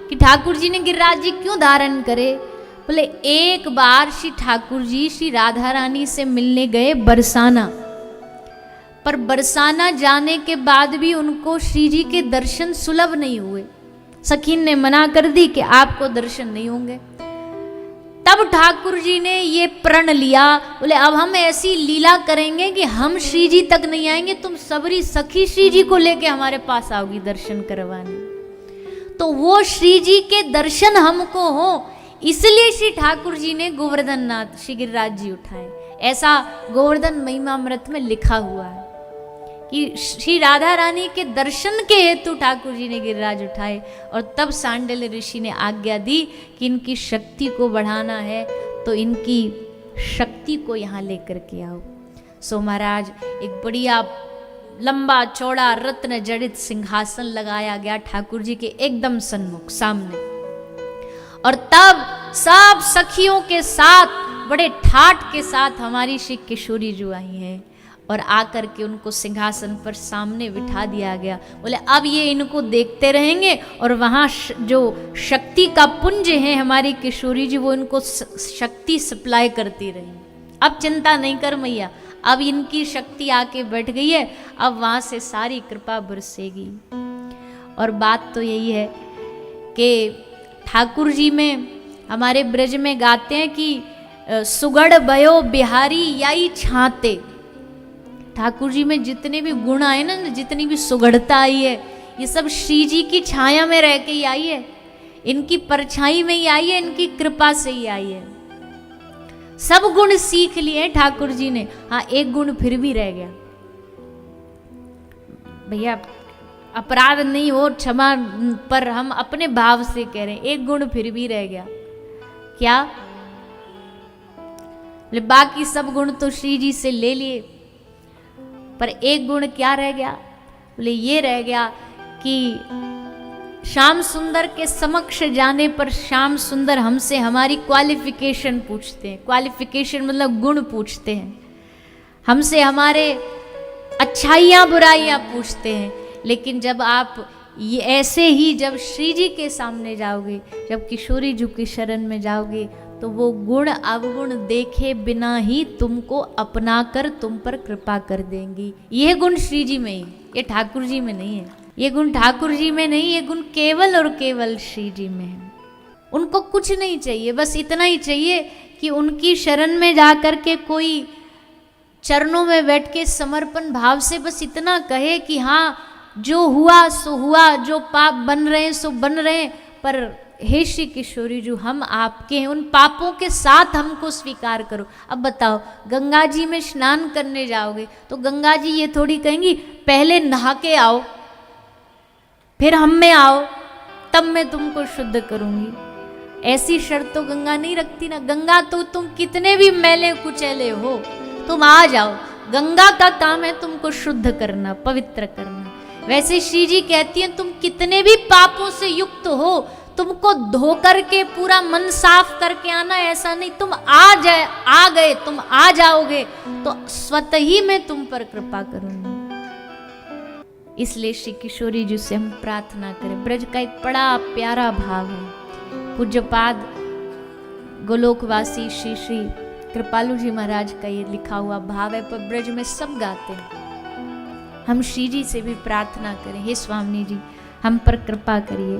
कि ठाकुर जी ने गिरिराज जी क्यों धारण करे। बोले एक बार श्री ठाकुर जी श्री राधा रानी से मिलने गए बरसाना, पर बरसाना जाने के बाद भी उनको श्री जी के दर्शन सुलभ नहीं हुए। सखीन ने मना कर दी कि आपको दर्शन नहीं होंगे। तब ठाकुर जी ने ये प्रण लिया, बोले अब हम ऐसी लीला करेंगे कि हम श्री जी तक नहीं आएंगे, तुम सबरी सखी श्री जी को लेके हमारे पास आओगी दर्शन करवाने। तो वो श्री जी के दर्शन हमको हो, इसलिए श्री ठाकुर जी ने गोवर्धन नाथ श्री गिरिराज जी उठाए। ऐसा गोवर्धन महिमामृत में लिखा हुआ है कि श्री राधा रानी के दर्शन के हेतु ठाकुर जी ने गिरिराज उठाए। और तब सांडिल्य ऋषि ने आज्ञा दी कि इनकी शक्ति को बढ़ाना है तो इनकी शक्ति को यहाँ लेकर के आओ। सो महाराज एक बढ़िया लंबा चौड़ा रत्न जड़ित सिंहासन लगाया गया ठाकुर जी के एकदम सन्मुख सामने। और तब सब सखियों के साथ बड़े ठाठ के साथ हमारी श्री किशोरी जो आई हैं और आकर के उनको सिंहासन पर सामने बिठा दिया गया। बोले अब ये इनको देखते रहेंगे और वहाँ जो शक्ति का पुंज है हमारी किशोरी जी वो इनको शक्ति सप्लाई करती रहेंगी। अब चिंता नहीं कर मैया, अब इनकी शक्ति आके बैठ गई है, अब वहाँ से सारी कृपा बरसेगी। और बात तो यही है कि ठाकुर जी में हमारे ब्रज में गाते हैं कि सुगढ़ भयो बिहारी याई छाते। ठाकुर जी में जितने भी गुण आए ना, जितनी भी सुगढ़ता आई है, ये सब श्री जी की छाया में रह के ही आई है, इनकी परछाई में ही आई है, इनकी कृपा से ही आई है। सब गुण सीख लिए ठाकुर जी ने। हाँ एक गुण फिर भी रह गया भैया, अपराध नहीं हो क्षमा, पर हम अपने भाव से कह रहे हैं, एक गुण फिर भी रह गया। क्या? बाकी सब गुण तो श्री जी से ले लिए, पर एक गुण क्या रह गया? बोले ये रह गया कि श्याम सुंदर के समक्ष जाने पर श्याम सुंदर हमसे हमारी क्वालिफिकेशन पूछते हैं। क्वालिफिकेशन मतलब गुण पूछते हैं, हमसे हमारे अच्छाइयाँ बुराइयाँ पूछते हैं। लेकिन जब आप ये ऐसे ही जब श्री जी के सामने जाओगे, जब किशोरी जी की शरण में जाओगे, तो वो गुण अवगुण देखे बिना ही तुमको अपना कर तुम पर कृपा कर देंगी। यह गुण श्री जी में ही, ये ठाकुर जी में नहीं है। ये गुण ठाकुर जी में नहीं, ये गुण केवल और केवल श्री जी में है। उनको कुछ नहीं चाहिए, बस इतना ही चाहिए कि उनकी शरण में जाकर के कोई चरणों में बैठ के समर्पण भाव से बस इतना कहे कि हाँ जो हुआ सो हुआ, जो पाप बन रहे हैं सो बन रहे हैं, पर हे श्री किशोरी जी हम आपके हैं, उन पापों के साथ हमको स्वीकार करो। अब बताओ गंगा जी में स्नान करने जाओगे तो गंगा जी ये थोड़ी कहेंगी पहले नहा के आओ फिर हम में आओ तब मैं तुमको शुद्ध करूंगी। ऐसी शर्त तो गंगा नहीं रखती ना। गंगा तो तुम कितने भी मैले कुचैले हो तुम आ जाओ, गंगा का काम है तुमको शुद्ध करना, पवित्र करना। वैसे श्री जी कहती हैं तुम कितने भी पापों से युक्त हो, तुमको धो करके पूरा मन साफ करके आना, ऐसा नहीं तुम आ गए तुम आ जाओगे तो स्वतः ही मैं तुम पर कृपा करूंगी। इसलिए श्री किशोरी जी से हम प्रार्थना करें। ब्रज का एक बड़ा प्यारा भाव है। पूज्यपाद गोलोकवासी श्री श्री कृपालु जी महाराज का ये लिखा हुआ भाव है, पर ब्रज में सब गाते हैं। हम श्री जी से भी प्रार्थना करें, हे स्वामी जी हम पर कृपा करिए।